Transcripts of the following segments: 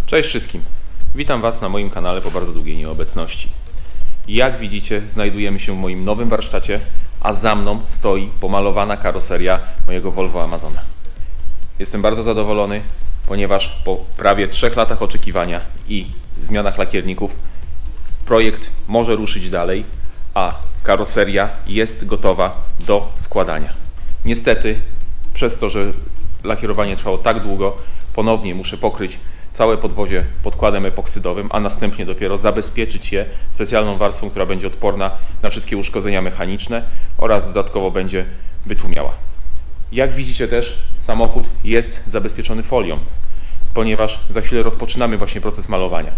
Cześć wszystkim. Witam Was na moim kanale po bardzo długiej nieobecności. Jak widzicie, znajdujemy się w moim nowym warsztacie, a za mną stoi pomalowana karoseria mojego Volvo Amazona. Jestem bardzo zadowolony, ponieważ po prawie 3 latach oczekiwania i zmianach lakierników projekt może ruszyć dalej, a karoseria jest gotowa do składania. Niestety, przez to, że lakierowanie trwało tak długo, ponownie muszę pokryć całe podwozie podkładem epoksydowym, a następnie dopiero zabezpieczyć je specjalną warstwą, która będzie odporna na wszystkie uszkodzenia mechaniczne oraz dodatkowo będzie wytłumiała. Jak widzicie też, samochód jest zabezpieczony folią, ponieważ za chwilę rozpoczynamy właśnie proces malowania.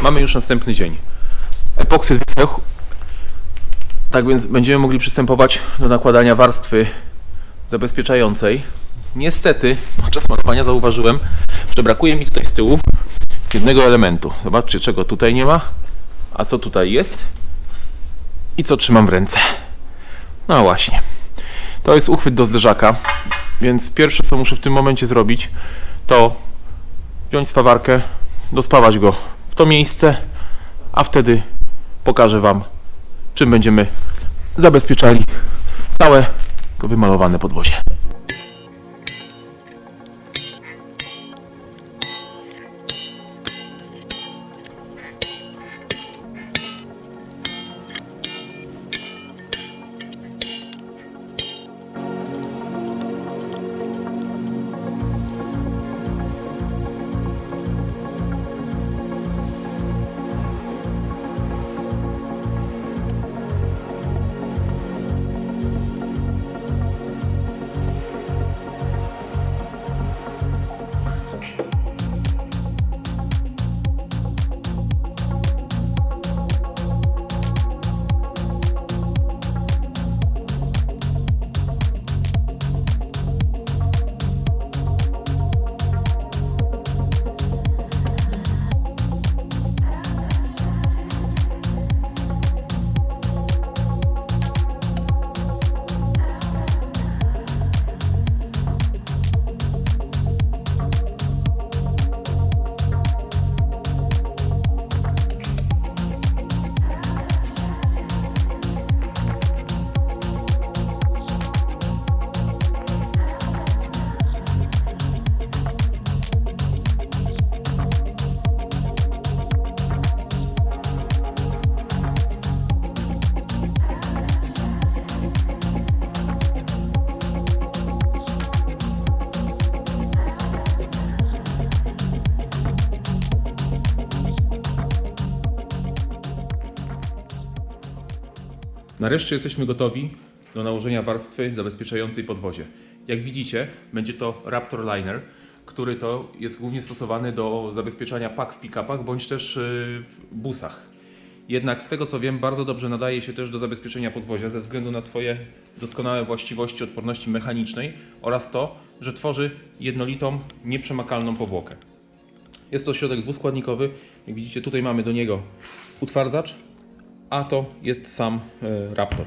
Mamy już następny dzień. Epoksyd wysechł, tak więc będziemy mogli przystępować do nakładania warstwy zabezpieczającej. Niestety podczas malowania zauważyłem, że brakuje mi tutaj z tyłu jednego elementu. Zobaczcie, czego tutaj nie ma, a co tutaj jest i co trzymam w ręce. No właśnie, to jest uchwyt do zderzaka, więc pierwsze co muszę w tym momencie zrobić, to wziąć spawarkę, dospawać go w to miejsce, a wtedy pokażę Wam, czym będziemy zabezpieczali całe to wymalowane podwozie. Nareszcie jesteśmy gotowi do nałożenia warstwy zabezpieczającej podwozie. Jak widzicie, będzie to Raptor Liner, który to jest głównie stosowany do zabezpieczania pak w pick-upach bądź też w busach. Jednak z tego co wiem, bardzo dobrze nadaje się też do zabezpieczenia podwozia ze względu na swoje doskonałe właściwości odporności mechanicznej oraz to, że tworzy jednolitą, nieprzemakalną powłokę. Jest to środek dwuskładnikowy. Jak widzicie, tutaj mamy do niego utwardzacz, a to jest sam Raptor.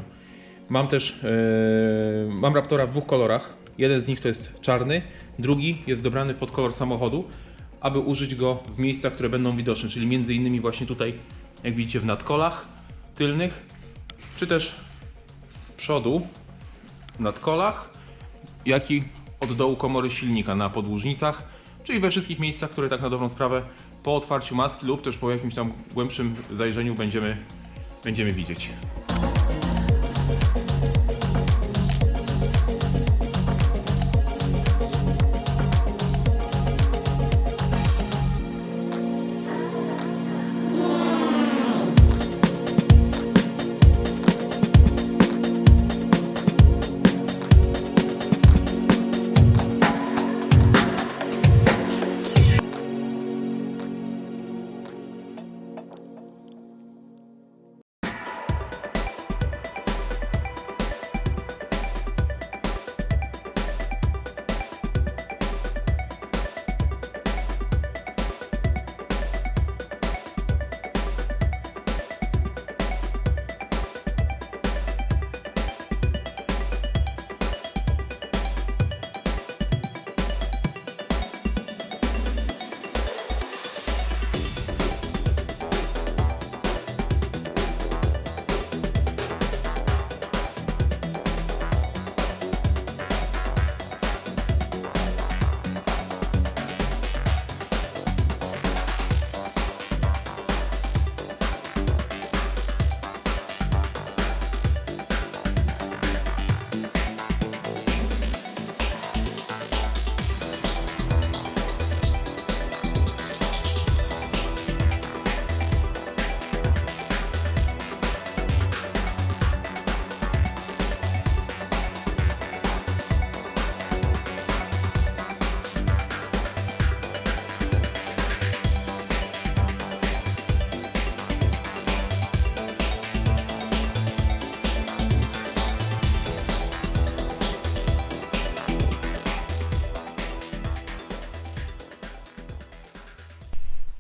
Mam Raptora w dwóch kolorach. Jeden z nich to jest czarny, drugi jest dobrany pod kolor samochodu, aby użyć go w miejscach, które będą widoczne, czyli między innymi właśnie tutaj, jak widzicie, w nadkolach tylnych, czy też z przodu w nadkolach, jak i od dołu komory silnika na podłużnicach, czyli we wszystkich miejscach, które tak na dobrą sprawę po otwarciu maski lub też po jakimś tam głębszym zajrzeniu będziemy widzieć.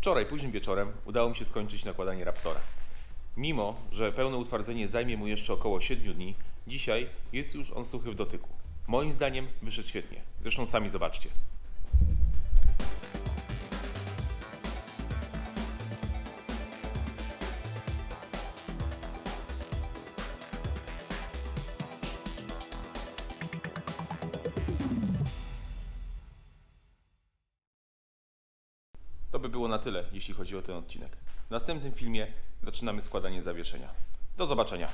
Wczoraj, późnym wieczorem, udało mi się skończyć nakładanie Raptora. Mimo, że pełne utwardzenie zajmie mu jeszcze około 7 dni, dzisiaj jest już on suchy w dotyku. Moim zdaniem wyszedł świetnie. Zresztą sami zobaczcie. To by było na tyle, jeśli chodzi o ten odcinek. W następnym filmie zaczynamy składanie zawieszenia. Do zobaczenia.